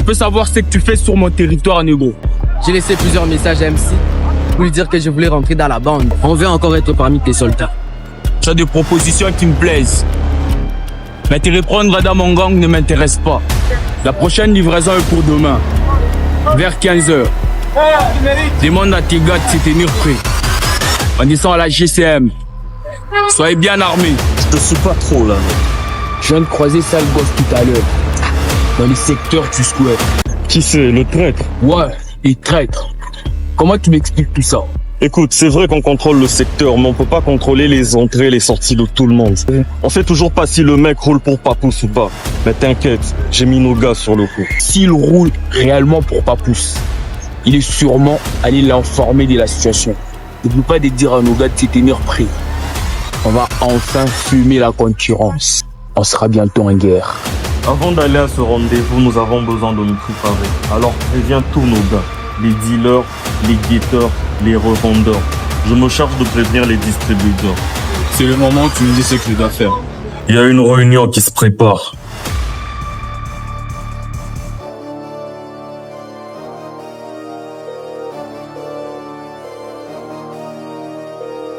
peux savoir ce que tu fais sur mon territoire, négro? J'ai laissé plusieurs messages à MC pour lui dire que je voulais rentrer dans la bande. On veut encore être parmi tes soldats. Tu as des propositions qui me plaisent. Mais te reprendre dans mon gang ne m'intéresse pas. La prochaine livraison est pour demain, vers 15h. Demande à tes gars de se tenir prêts. On descend à la GCM. Soyez bien armés. Je te suis pas trop là. Je viens de croiser sale gosse tout à l'heure. Dans le secteur du square. Qui c'est, le traître? Ouais, et traître. Comment tu m'expliques tout ça? Écoute, c'est vrai qu'on contrôle le secteur, mais on peut pas contrôler les entrées et les sorties de tout le monde. On sait toujours pas si le mec roule pour Papoose ou pas. Mais t'inquiète, j'ai mis nos gars sur le coup. S'il roule réellement pour Papoose, il est sûrement allé l'informer de la situation. N'oublie pas de dire à nos gars de se tenir prêts. On va enfin fumer la concurrence. On sera bientôt en guerre. Avant d'aller à ce rendez-vous, nous avons besoin de nous préparer. Alors préviens tous nos gars, les dealers, les guetteurs, les revendeurs. Je me charge de prévenir les distributeurs. C'est le moment où tu me dis ce que je dois faire. Il y a une réunion qui se prépare.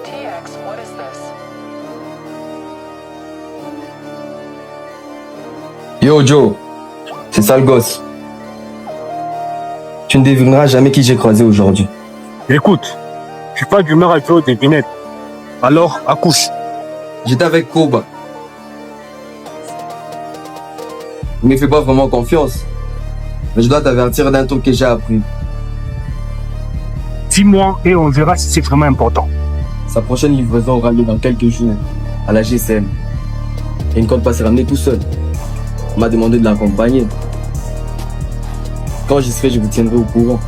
TX, what is this? Yo Joe, c'est ça le gosse. Tu ne devineras jamais qui j'ai croisé aujourd'hui. Écoute, je suis pas d'humeur à faire aux devinettes. Alors, accouche. J'étais avec Koba. Il me fait pas vraiment confiance. Mais je dois t'avertir d'un truc que j'ai appris. Dis-moi et on verra si c'est vraiment important. Sa prochaine livraison aura lieu dans quelques jours, à la GCM. Et il ne compte pas se ramener tout seul. On m'a demandé de l'accompagner. Quand j'y serai, je vous tiendrai au courant.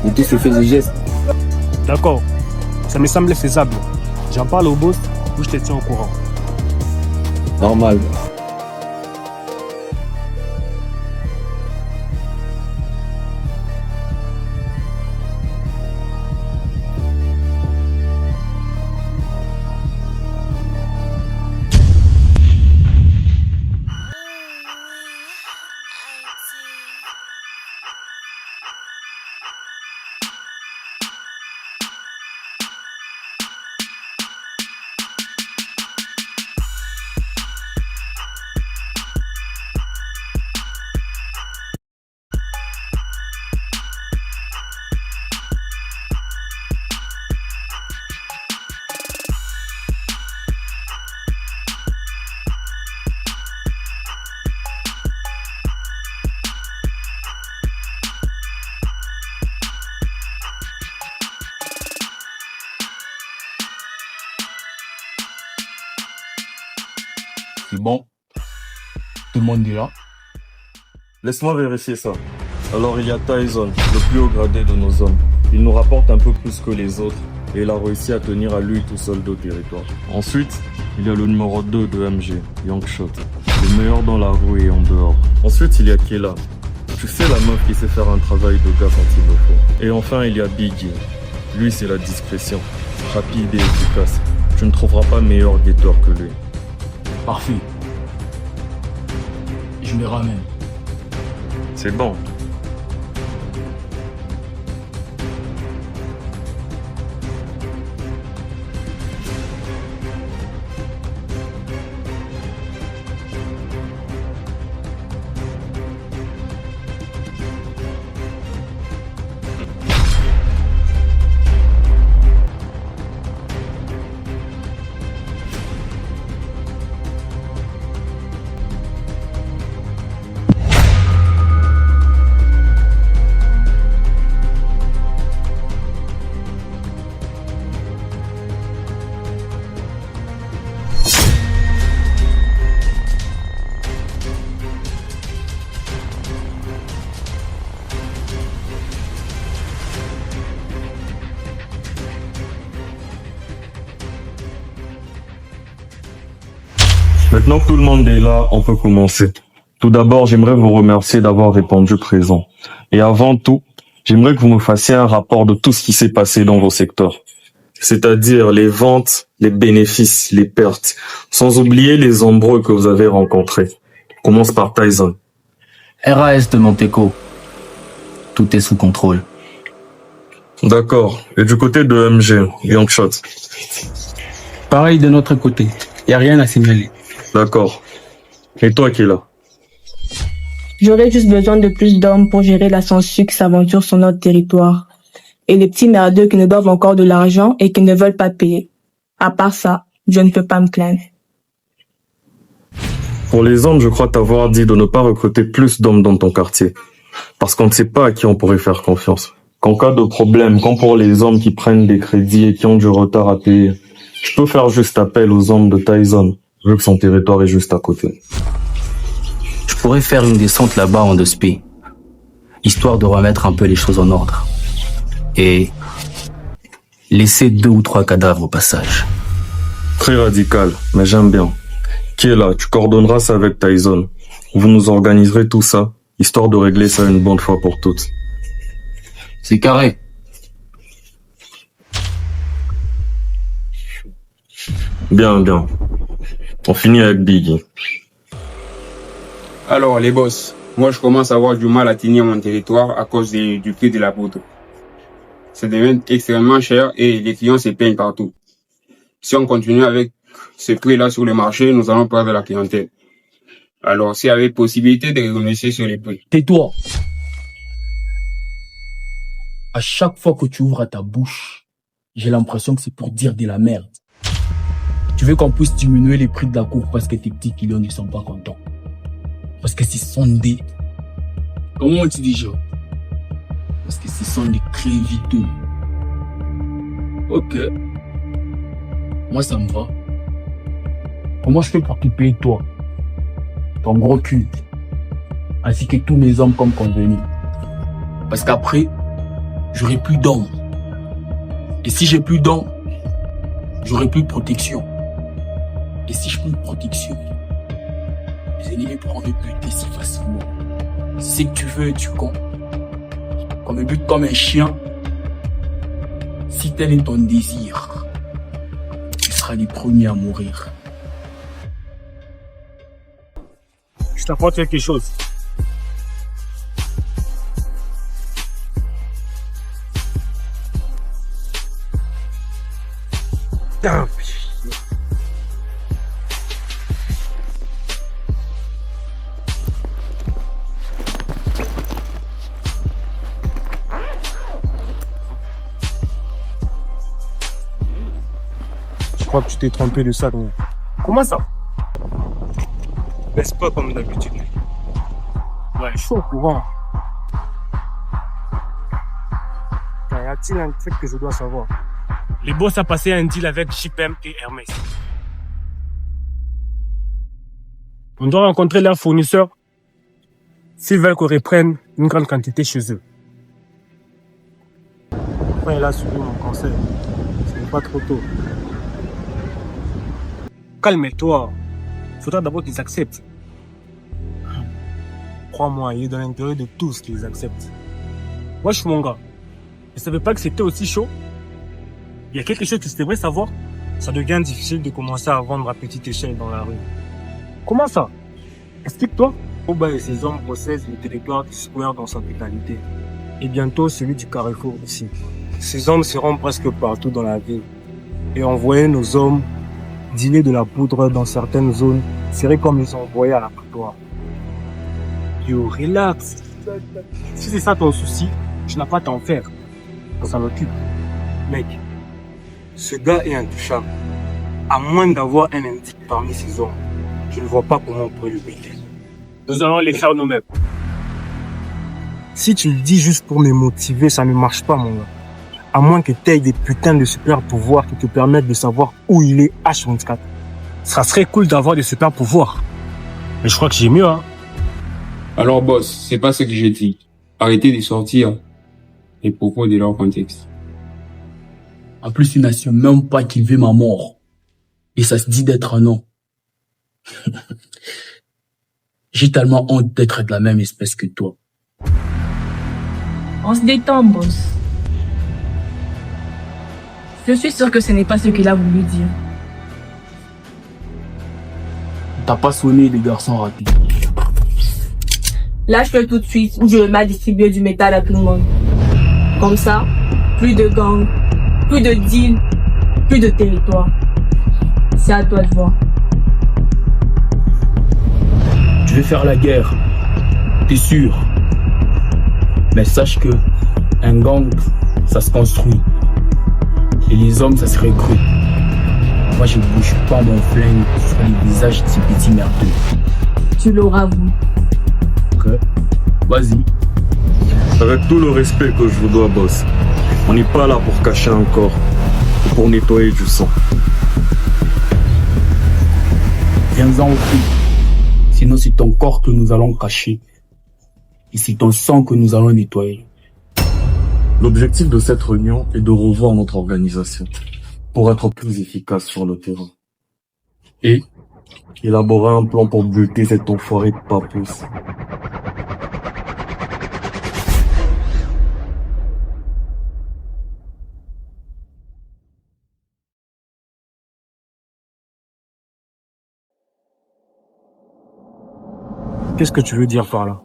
De tous ces faits et gestes. D'accord. Ça me semble faisable. J'en parle au boss ou je te tiens au courant. Normal. C'est bon. Tout le monde est là. Laisse-moi vérifier ça. Alors il y a Tyson, le plus haut gradé de nos hommes. Il nous rapporte un peu plus que les autres et il a réussi à tenir à lui tout seul au territoire. Ensuite, il y a le numéro 2 de MG, Youngshot, le meilleur dans la rue et en dehors. Ensuite, il y a Kela. Tu sais, la meuf qui sait faire un travail de gars quand il le faut. Et enfin, il y a Biggie. Lui, c'est la discrétion, rapide et efficace. Tu ne trouveras pas meilleur guetteur que lui. Parfait. Je me ramène. C'est bon. Maintenant que tout le monde est là, on peut commencer. Tout d'abord, j'aimerais vous remercier d'avoir répondu présent. Et avant tout, j'aimerais que vous me fassiez un rapport de tout ce qui s'est passé dans vos secteurs. C'est-à-dire les ventes, les bénéfices, les pertes, sans oublier les embrouilles que vous avez rencontrés. On commence par Tyson. RAS de Monteco. Tout est sous contrôle. D'accord. Et du côté de MG, Young Shot. Pareil de notre côté. Y a rien à signaler. D'accord. Et toi qui est là? J'aurais juste besoin de plus d'hommes pour gérer la censure qui s'aventure sur notre territoire. Et les petits merdeux qui nous doivent encore de l'argent et qui ne veulent pas payer. À part ça, je ne peux pas me plaindre. Pour les hommes, je crois t'avoir dit de ne pas recruter plus d'hommes dans ton quartier. Parce qu'on ne sait pas à qui on pourrait faire confiance. Qu'en cas de problème, comme pour les hommes qui prennent des crédits et qui ont du retard à payer, je peux faire juste appel aux hommes de Tyson, vu que son territoire est juste à côté. Je pourrais faire une descente là-bas en 2 spi, histoire de remettre un peu les choses en ordre. Et laisser 2 ou 3 cadavres au passage. Très radical, mais j'aime bien. Qui est là? Tu coordonneras ça avec Tyson. Vous nous organiserez tout ça, histoire de régler ça une bonne fois pour toutes. C'est carré. Bien, bien. On finit avec Biggie. Alors, les boss, moi je commence à avoir du mal à tenir mon territoire à cause du prix de la poudre. Ça devient extrêmement cher et les clients se plaignent partout. Si on continue avec ce prix-là sur le marché, nous allons perdre la clientèle. Alors, s'il y avait possibilité de renoncer sur les prix. Tais-toi. À chaque fois que tu ouvres ta bouche, j'ai l'impression que c'est pour dire de la merde. Tu veux qu'on puisse diminuer les prix de la cour parce que tes petits clients ne sont pas contents. Parce que ce sont des... Comment on dit déjà? Parce que ce sont des créviteux. Ok. Moi, ça me va. Comment je fais pour te payer, toi? Ton gros cul. Ainsi que tous mes hommes comme convenu. Parce qu'après, j'aurai plus d'hommes. Et si j'ai plus d'hommes, j'aurai plus de protection. Et si je plus de protection, les ennemis pourront me buter si facilement. Si c'est que tu veux, tu con. Qu'on me bute comme un chien. Si tel est ton désir, tu seras les premiers à mourir. Je t'apporte quelque chose. Putain. Je crois que tu t'es trompé de ça, donc. Comment ça? Baisse pas comme d'habitude. Ouais, chaud au courant. Y a-t-il un truc que je dois savoir? Les boss a passé un deal avec JPM et Hermès. On doit rencontrer leurs fournisseurs s'ils veulent qu'on reprenne une grande quantité chez eux. Enfin, il a suivi mon conseil. Ce n'est pas trop tôt. Calme-toi. Il faudra d'abord qu'ils acceptent. Crois-moi, il est dans l'intérêt de tous qu'ils acceptent. Moi, je suis mon gars. Je ne savais pas que c'était aussi chaud. Il y a quelque chose que tu devrais savoir. Ça devient difficile de commencer à vendre à petite échelle dans la rue. Comment ça? Explique-toi. Oba et ses hommes possèdent le territoire du Square dans sa totalité. Et bientôt celui du Carrefour ici. Ces hommes seront presque partout dans la ville. Et envoyer nos hommes dealer de la poudre dans certaines zones serait comme les envoyer à l'abattoir. Yo, relax. Si c'est ça ton souci, je n'ai pas à t'en faire. On s'en occupe. Mec, ce gars est intouchable. À moins d'avoir un indice parmi ses hommes, je ne vois pas comment on pourrait le buter. Nous allons les faire nous-mêmes. Si tu le dis juste pour me motiver, ça ne marche pas, mon gars. À moins que tu aies des putains de super pouvoirs qui te permettent de savoir où il est H24. Ça serait cool d'avoir des super pouvoirs. Mais je crois que j'ai mieux, hein. Alors boss, c'est pas ce que j'ai dit. Arrêtez de sortir les propos de leur contexte. En plus, il n'assume même pas qu'il veut ma mort. Et ça se dit d'être un homme. J'ai tellement honte d'être de la même espèce que toi. On se détend, boss. Je suis sûr que ce n'est pas ce qu'il a voulu dire. T'as pas sonné les garçons ratés. Lâche-le tout de suite ou je me mets à distribuer du métal à tout le monde. Comme ça, plus de gangs, plus de deals, plus de territoire. C'est à toi de voir. Tu veux faire la guerre, t'es sûr. Mais sache que un gang, ça se construit. Et les hommes, ça se recrute. Moi, je bouge pas mon flingue sur les visages de ces petits merdeux. Tu l'auras, vous. Ok, vas-y. Avec tout le respect que je vous dois, boss, on n'est pas là pour cacher un corps, ou pour nettoyer du sang. Viens-en au prix. Sinon, c'est ton corps que nous allons cacher. Et c'est ton sang que nous allons nettoyer. L'objectif de cette réunion est de revoir notre organisation pour être plus efficace sur le terrain. Et élaborer un plan pour buter cet enfoiré de papousse. Qu'est-ce que tu veux dire par là?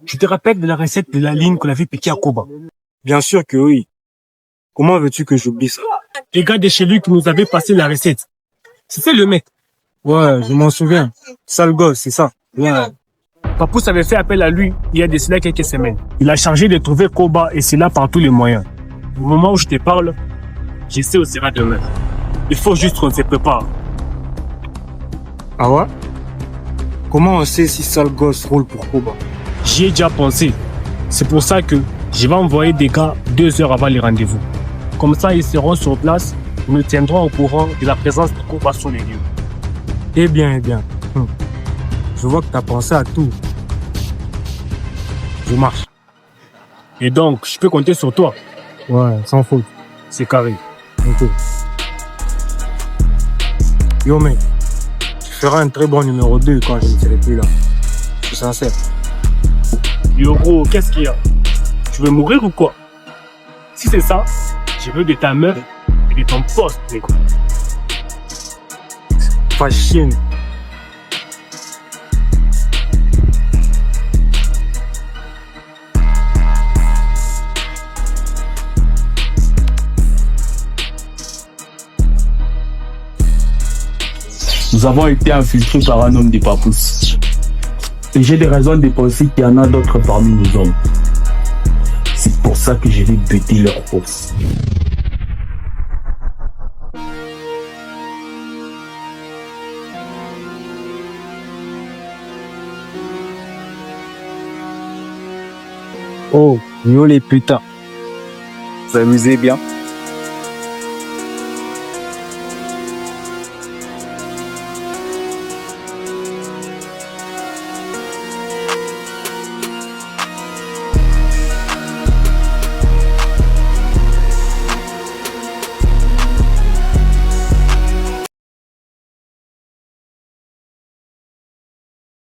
Tu te rappelles de la recette de la ligne qu'on avait piquée à Koba? Bien sûr que oui. Comment veux-tu que j'oublie ça? Les gars de chez lui qui nous avaient passé la recette. C'était le mec. Ouais, je m'en souviens. Sale gosse, c'est ça. Ouais. Papousse avait fait appel à lui il y a de cela quelques semaines. Il a chargé de trouver Koba et c'est là par tous les moyens. Au moment où je te parle, je sais où sera demain. Il faut juste qu'on se prépare. Ah ouais? Comment on sait si sale gosse roule pour Koba? J'y ai déjà pensé. C'est pour ça que je vais envoyer des gars 2 heures avant les rendez-vous. Comme ça, ils seront sur place et nous tiendrons au courant de la présence de Koba sur les lieux. Eh bien, eh bien. Je vois que tu as pensé à tout. Je marche. Et donc, je peux compter sur toi? Ouais, sans faute. C'est carré. Ok. Yo, mec. Tu feras un très bon numéro 2 quand je ne serai plus là. Je suis sincère. Yo, gros, qu'est-ce qu'il y a? Tu veux mourir ou quoi? Si c'est ça, je veux de ta meuf et de ton poste, mec. Pas chienne. Nous avons été infiltrés par un homme des papous. Et j'ai des raisons de penser qu'il y en a d'autres parmi nos hommes. C'est pour ça que je vais buter leur force. Oh, yo les putains. Vous amusez bien.